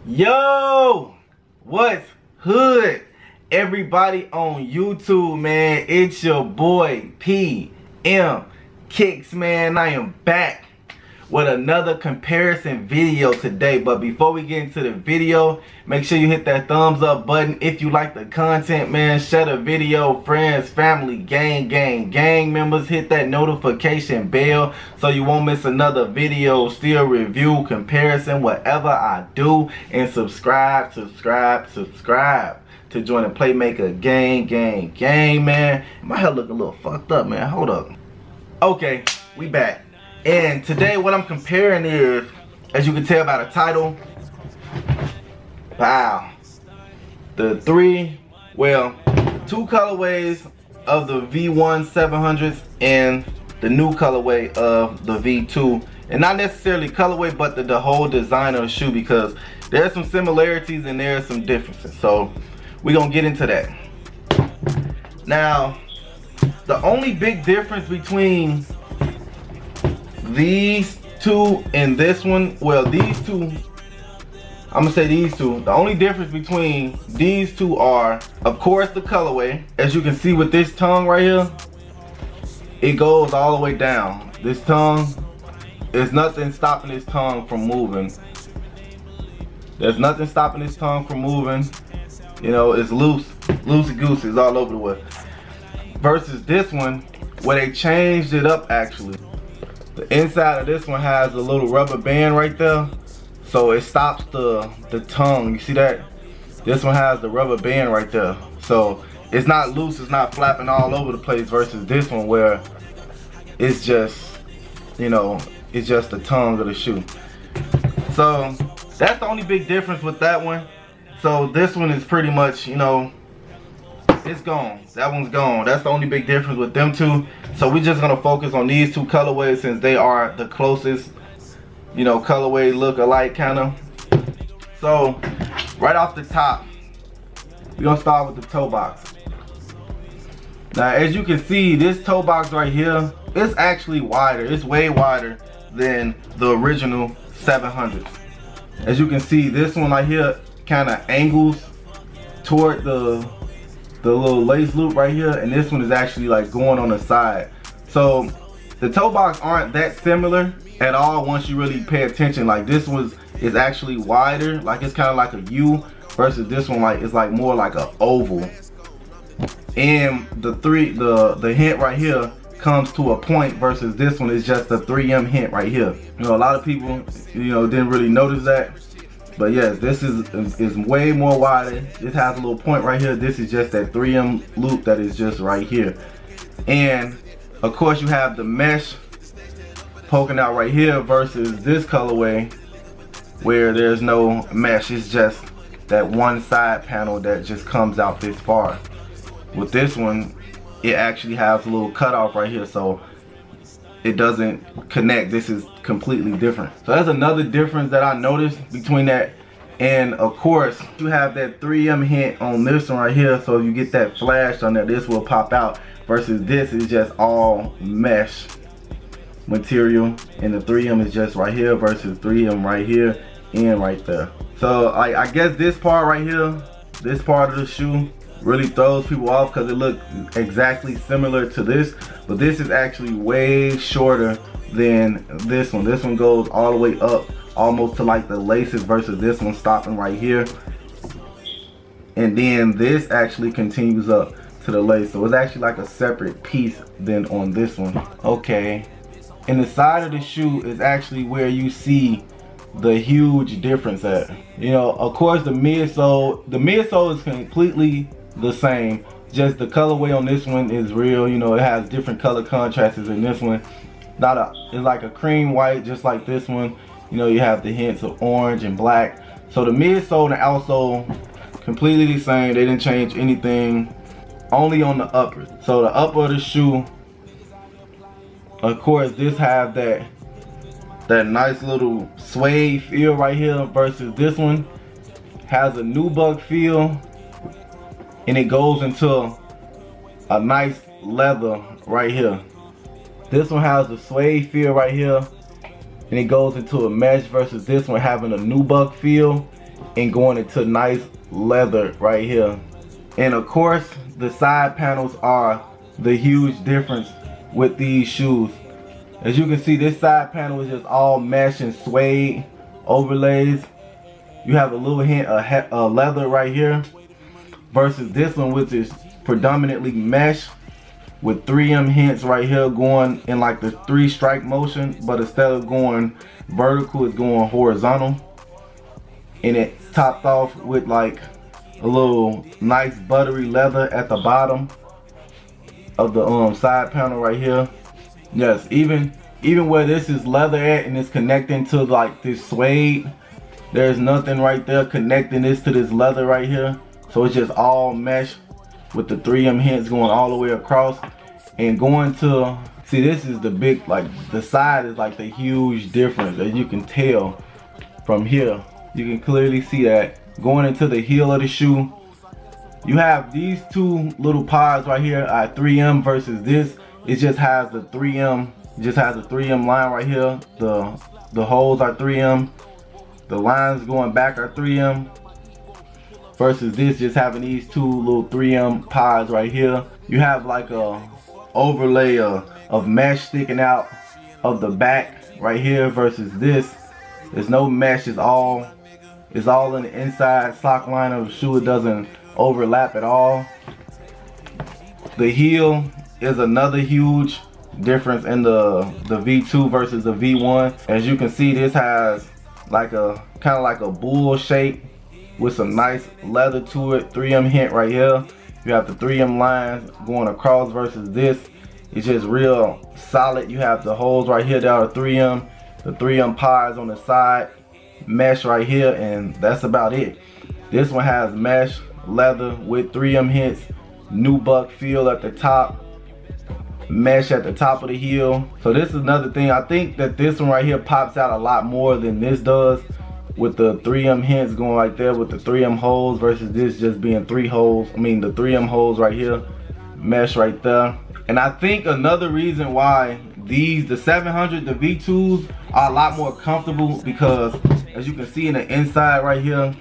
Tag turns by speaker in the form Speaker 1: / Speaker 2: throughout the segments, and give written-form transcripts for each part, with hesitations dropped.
Speaker 1: Yo, what's hood? Everybody on YouTube, man, it's your boy PM Kicks, man. I am back with another comparison video today. But before we get into the video, make sure you hit that thumbs up button if you like the content, man. Share the video, friends, family, gang members. Hit that notification bell so you won't miss another video, still review, comparison, whatever I do. And subscribe to join the Playmaker gang, man. My hair look a little fucked up, man. Hold up. Okay, we back. And today what I'm comparing is, as you can tell by the title, wow, the two colorways of the V1 700s and the new colorway of the V2. And not necessarily colorway, but the whole design of the shoe, because there's some similarities and there's some differences. So we're gonna get into that. Now, the only big difference between these two and this one, well, these two, I'm gonna say these two, the only difference between these two are, of course, the colorway. As you can see with this tongue right here, it goes all the way down. This tongue, there's nothing stopping this tongue from moving. There's nothing stopping this tongue from moving. You know, it's loosey-goosey, it's all over the way. Versus this one, where they changed it up actually. The inside of this one has a little rubber band right there, so it stops the tongue. You see that? This one has the rubber band right there, so it's not loose, it's not flapping all over the place, versus this one where it's just, you know, it's just the tongue of the shoe. So that's the only big difference with that one. So this one is pretty much, you know, it's gone. That one's gone. That's the only big difference with them two. So we're just gonna focus on these two colorways since they are the closest, you know, colorway look alike kind of. So right off the top, we're gonna start with the toe box. Now, as you can see, this toe box right here, it's actually wider. It's way wider than the original 700s. As you can see, this one right here kind of angles toward the little lace loop right here, and this one is actually like going on the side. So the toe box aren't that similar at all once you really pay attention. Like this is actually wider, like it's kind of like a U, versus this one like it's like more like a oval. And the hint right here comes to a point, versus this one is just a 3M hint right here. You know, a lot of people, you know, didn't really notice that. But yes, this is way more wider. This has a little point right here. This is just that 3M loop that is just right here. And of course you have the mesh poking out right here, versus this colorway where there's no mesh. It's just that one side panel that just comes out this far. With this one, it actually has a little cutoff right here, so it doesn't connect. This is completely different. So that's another difference that I noticed between that. And of course, you have that 3M hint on this one right here, so if you get that flash on there, this will pop out, versus this is just all mesh material, and the 3M is just right here versus 3M right here and right there. So I guess this part right here, this part of the shoe, really throws people off because it looks exactly similar to this, but this is actually way shorter than this one. This one goes all the way up almost to like the laces, versus this one stopping right here, and then this actually continues up to the lace. So it's actually like a separate piece than on this one. Okay, and the side of the shoe is actually where you see the huge difference at. You know, of course the midsole is completely the same, just the colorway on this one is real. You know, it has different color contrasts in this one. It's like a cream white, just like this one. You know, you have the hints of orange and black. So the midsole and the outsole completely the same. They didn't change anything, only on the upper. So the upper of the shoe, of course, this have that nice little suede feel right here, versus this one has a nubuck feel, and it goes into a nice leather right here. This one has the suede feel right here, and it goes into a mesh, versus this one having a nubuck feel, and going into nice leather right here. And of course, the side panels are the huge difference with these shoes. As you can see, this side panel is just all mesh and suede overlays. You have a little hint of leather right here versus this one, which is predominantly mesh with 3M hints right here going in like the 3-strike motion, but instead of going vertical, it's going horizontal. And it's topped off with like a little nice buttery leather at the bottom of the side panel right here. Yes, even where this is leather at and it's connecting to like this suede, there's nothing right there connecting this to this leather right here. So it's just all mesh with the 3M hints going all the way across. And going to, see, this is the big, like the side is like the huge difference, as you can tell from here. You can clearly see that. Going into the heel of the shoe, you have these two little pods right here at 3M versus this. It just has the 3M, line right here. The holes are 3M. The lines going back are 3M. Versus this just having these two little 3M pods right here. You have like a overlay of mesh sticking out of the back right here versus this. There's no mesh, it's all in the inside sock line of the shoe. It doesn't overlap at all. The heel is another huge difference in the V2 versus the V1. As you can see, this has like a kind of like a bull shape with some nice leather to it. 3M hint right here. You have the 3M lines going across versus this. It's just real solid. You have the holes right here that are 3M. The 3M pods on the side. Mesh right here, and that's about it. This one has mesh, leather with 3M hints. Nubuck feel at the top. Mesh at the top of the heel. So this is another thing. I think that this one right here pops out a lot more than this does, with the 3M hints going right there with the 3M holes versus this just being 3 holes. I mean the 3M holes right here, mesh right there. And I think another reason why the 700, the V2s are a lot more comfortable, because as you can see in the inside right here,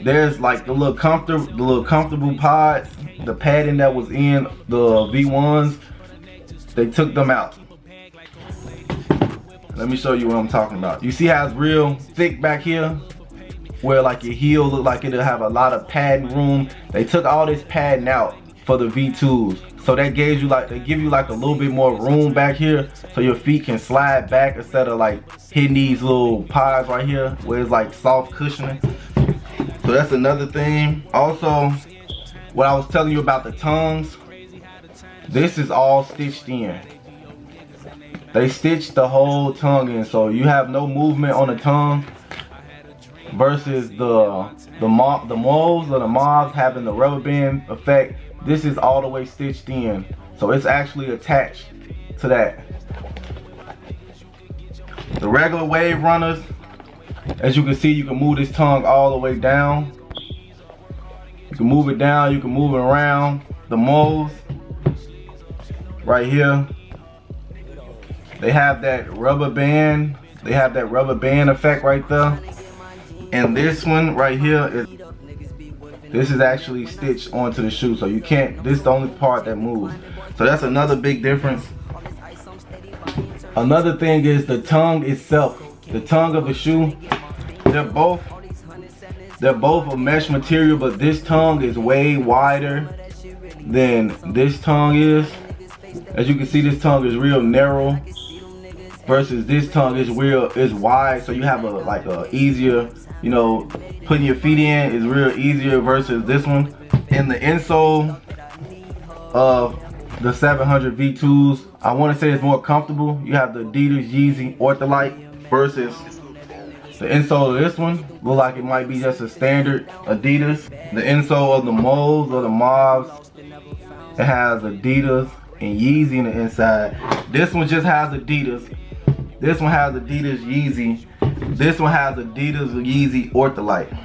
Speaker 1: there's like the little comfortable pods, the padding that was in the V1s, they took them out. Let me show you what I'm talking about. You see how it's real thick back here, where like your heel look like it'll have a lot of padding room. They took all this padding out for the V2s. So that gives you like, they give you like a little bit more room back here, so your feet can slide back instead of like hitting these little pods right here where it's like soft cushioning. So that's another thing. Also, what I was telling you about the tongues, this is all stitched in. They stitched the whole tongue in, so you have no movement on the tongue. Versus the moles or the mauves having the rubber band effect. This is all the way stitched in, so it's actually attached to that. The regular wave runners, as you can see, you can move this tongue all the way down. You can move it down, you can move it around. The moles right here, they have that rubber band. They have that rubber band effect right there. And this one right here this is actually stitched onto the shoe, so you can't, this is the only part that moves. So that's another big difference. Another thing is the tongue itself. The tongue of the shoe, they're both a mesh material, but this tongue is way wider than this tongue is. As you can see, this tongue is real narrow versus this tongue is wide, so you have a easier, you know, putting your feet in is real easier versus this one. In the insole of the 700 V2s, I want to say it's more comfortable. You have the ADIDAS YEEZY Ortholite versus the insole of this one. Look like it might be just a standard Adidas. The insole of the moles or the mauves, it has Adidas and Yeezy in the inside. This one just has Adidas. This one has ADIDAS YEEZY. This one has ADIDAS YEEZY Ortholite.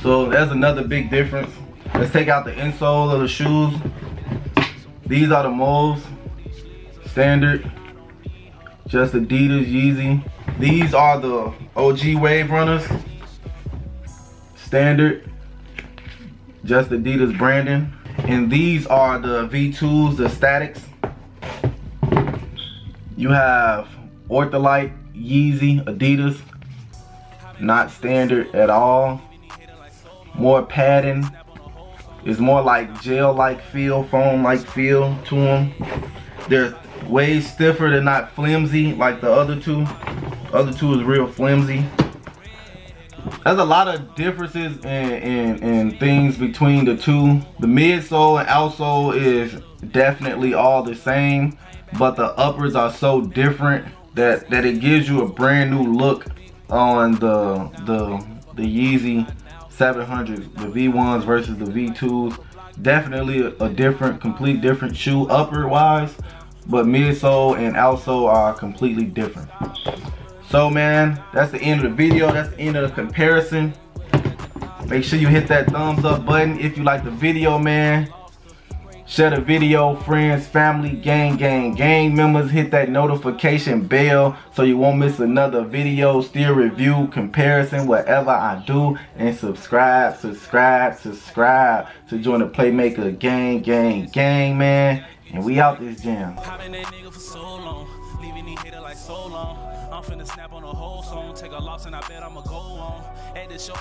Speaker 1: So that's another big difference. Let's take out the insole of the shoes. These are the moles, standard, just ADIDAS YEEZY. These are the OG wave runners. standard, just Adidas branding. And these are the V2s, the statics. You have Ortholite, Yeezy, Adidas, not standard at all. More padding. It's more like gel-like feel, foam-like feel to them. They're way stiffer, they're not flimsy like the other two. The other two is real flimsy. There's a lot of differences in things between the two. The midsole and outsole is definitely all the same, but the uppers are so different that it gives you a brand new look on the Yeezy 700s, the V1s versus the V2s. Definitely a different, complete different shoe upper wise, but midsole and outsole are completely different. So man, that's the end of the video. That's the end of the comparison. Make sure you hit that thumbs up button if you like the video, man. Share the video, friends, family, gang members. Hit that notification bell so you won't miss another video, still review, comparison, whatever I do. And subscribe to join the Playmaker gang, man. And we out this jam. I'm finna snap on a whole song, take a loss and I bet I'ma go on. At this show